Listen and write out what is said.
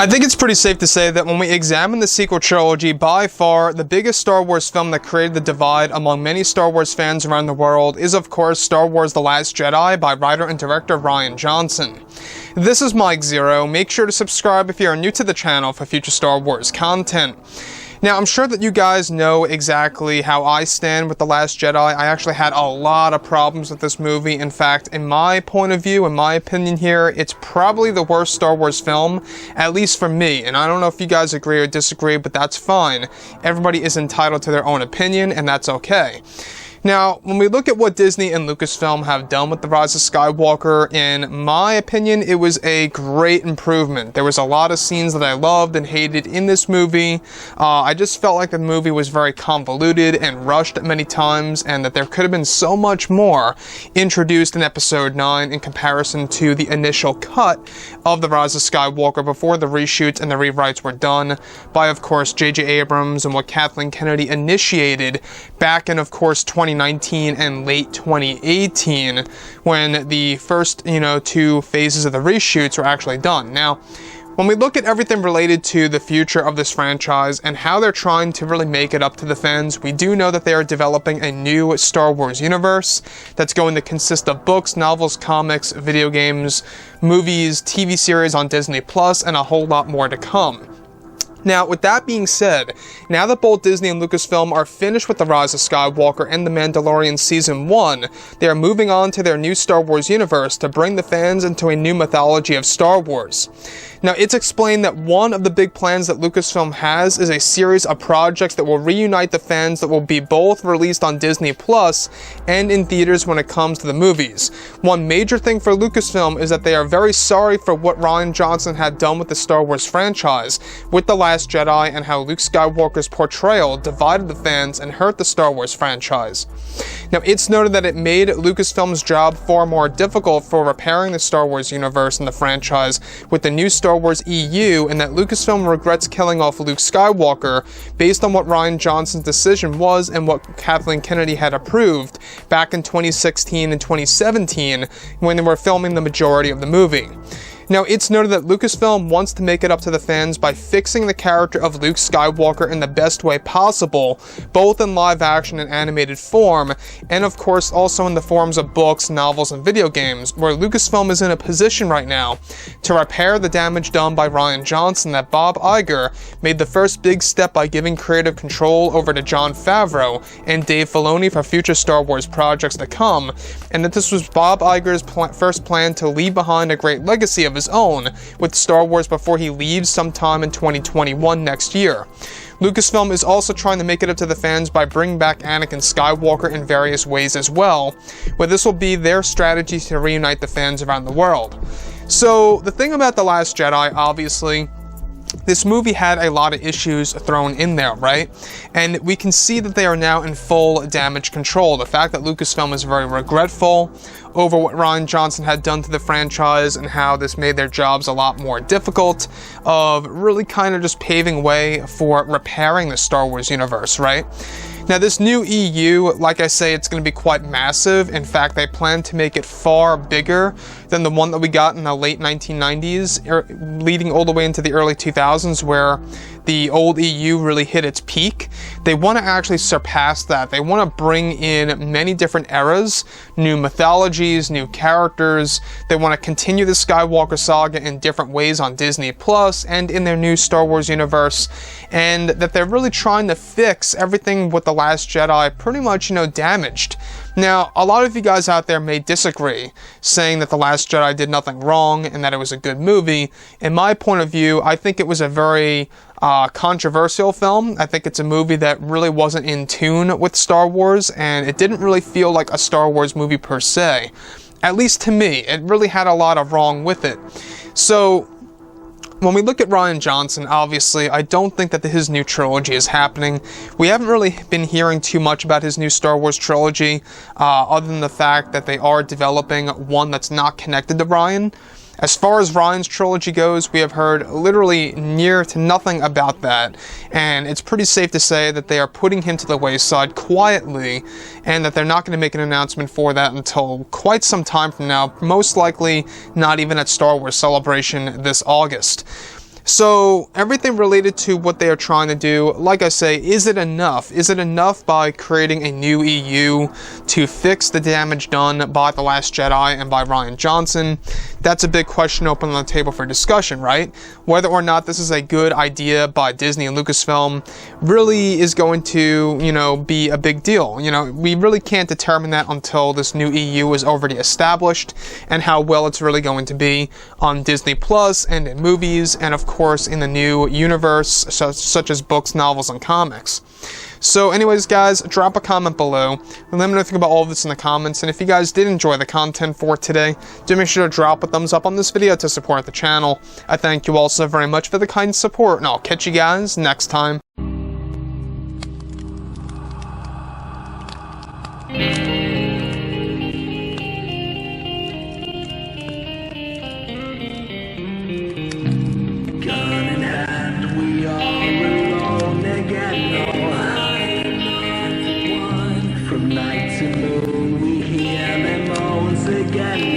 I think it's pretty safe to say that when we examine the sequel trilogy, by far, the biggest Star Wars film that created the divide among many Star Wars fans around the world is, of course, Star Wars The Last Jedi by writer and director Rian Johnson. This is Mike Zero. Make sure to subscribe if you are new to the channel for future Star Wars content. Now, I'm sure that you guys know exactly how I stand with The Last Jedi. I actually had a lot of problems with this movie. In fact, in my point of view, in my opinion here, it's probably the worst Star Wars film, at least for me. And I don't know if you guys agree or disagree, but that's fine. Everybody is entitled to their own opinion, and that's okay. Now, when we look at what Disney and Lucasfilm have done with The Rise of Skywalker, in my opinion, it was a great improvement. There was a lot of scenes that I loved and hated in this movie. I just felt like the movie was very convoluted and rushed at many times, and that there could have been so much more introduced in Episode 9 in comparison to the initial cut of The Rise of Skywalker before the reshoots and the rewrites were done by, of course, J.J. Abrams and what Kathleen Kennedy initiated back in, of course, 2019 and late 2018 when the first, two phases of the reshoots were actually done. Now, when we look at everything related to the future of this franchise and how they're trying to really make it up to the fans, we do know that they are developing a new Star Wars universe that's going to consist of books, novels, comics, video games, movies, TV series on Disney+, and a whole lot more to come. Now, with that being said, now that both Disney and Lucasfilm are finished with The Rise of Skywalker and The Mandalorian Season 1, they are moving on to their new Star Wars universe to bring the fans into a new mythology of Star Wars. Now, it's explained that one of the big plans that Lucasfilm has is a series of projects that will reunite the fans that will be both released on Disney Plus and in theaters when it comes to the movies. One major thing for Lucasfilm is that they are very sorry for what Rian Johnson had done with the Star Wars franchise with The Last Jedi and how Luke Skywalker's portrayal divided the fans and hurt the Star Wars franchise. Now, it's noted that it made Lucasfilm's job far more difficult for repairing the Star Wars universe and the franchise with the new Star Wars EU, and that Lucasfilm regrets killing off Luke Skywalker based on what Rian Johnson's decision was and what Kathleen Kennedy had approved back in 2016 and 2017 when they were filming the majority of the movie. Now, it's noted that Lucasfilm wants to make it up to the fans by fixing the character of Luke Skywalker in the best way possible, both in live action and animated form, and of course also in the forms of books, novels, and video games, where Lucasfilm is in a position right now to repair the damage done by Rian Johnson that Bob Iger made the first big step by giving creative control over to Jon Favreau and Dave Filoni for future Star Wars projects to come, and that this was Bob Iger's first plan to leave behind a great legacy of his own with Star Wars before he leaves sometime in 2021 next year. Lucasfilm is also trying to make it up to the fans by bringing back Anakin Skywalker in various ways as well, where this will be their strategy to reunite the fans around the world. So, the thing about The Last Jedi, obviously, this movie had a lot of issues thrown in there, right? And we can see that they are now in full damage control. The fact that Lucasfilm is very regretful over what Rian Johnson had done to the franchise and how this made their jobs a lot more difficult, of really kind of just paving way for repairing the Star Wars universe, right? Now, this new EU, like I say, it's going to be quite massive. In fact, they plan to make it far bigger than the one that we got in the late 1990s, leading all the way into the early 2000s, where the old EU really hit its peak. They want to actually surpass that. They want to bring in many different eras, new mythologies, new characters. They want to continue the Skywalker saga in different ways on Disney Plus and in their new Star Wars universe, and that they're really trying to fix everything with The Last Jedi pretty much, damaged. Now, a lot of you guys out there may disagree, saying that The Last Jedi did nothing wrong and that it was a good movie. In my point of view, I think it was a very controversial film. I think it's a movie that really wasn't in tune with Star Wars, and it didn't really feel like a Star Wars movie per se. At least to me, it really had a lot of wrong with it. So, when we look at Rian Johnson, obviously, I don't think that his new trilogy is happening. We haven't really been hearing too much about his new Star Wars trilogy, other than the fact that they are developing one that's not connected to Rian. As far as Rian's trilogy goes, we have heard literally near to nothing about that, and it's pretty safe to say that they are putting him to the wayside quietly, and that they're not going to make an announcement for that until quite some time from now, most likely not even at Star Wars Celebration this August. So everything related to what they are trying to do, like I say, is it enough? Is it enough by creating a new EU to fix the damage done by The Last Jedi and by Rian Johnson? That's a big question open on the table for discussion, right? Whether or not this is a good idea by Disney and Lucasfilm really is going to, be a big deal. We really can't determine that until this new EU is already established and how well it's really going to be on Disney Plus and in movies and of course in the new universe such as books, novels, and comics. So anyways guys, drop a comment below and let me know what you think about all of this in the comments, and if you guys did enjoy the content for today, do make sure to drop a thumbs up on this video to support the channel. I thank you all so very much for the kind support, and I'll catch you guys next time. From night to moon, we hear them moans again.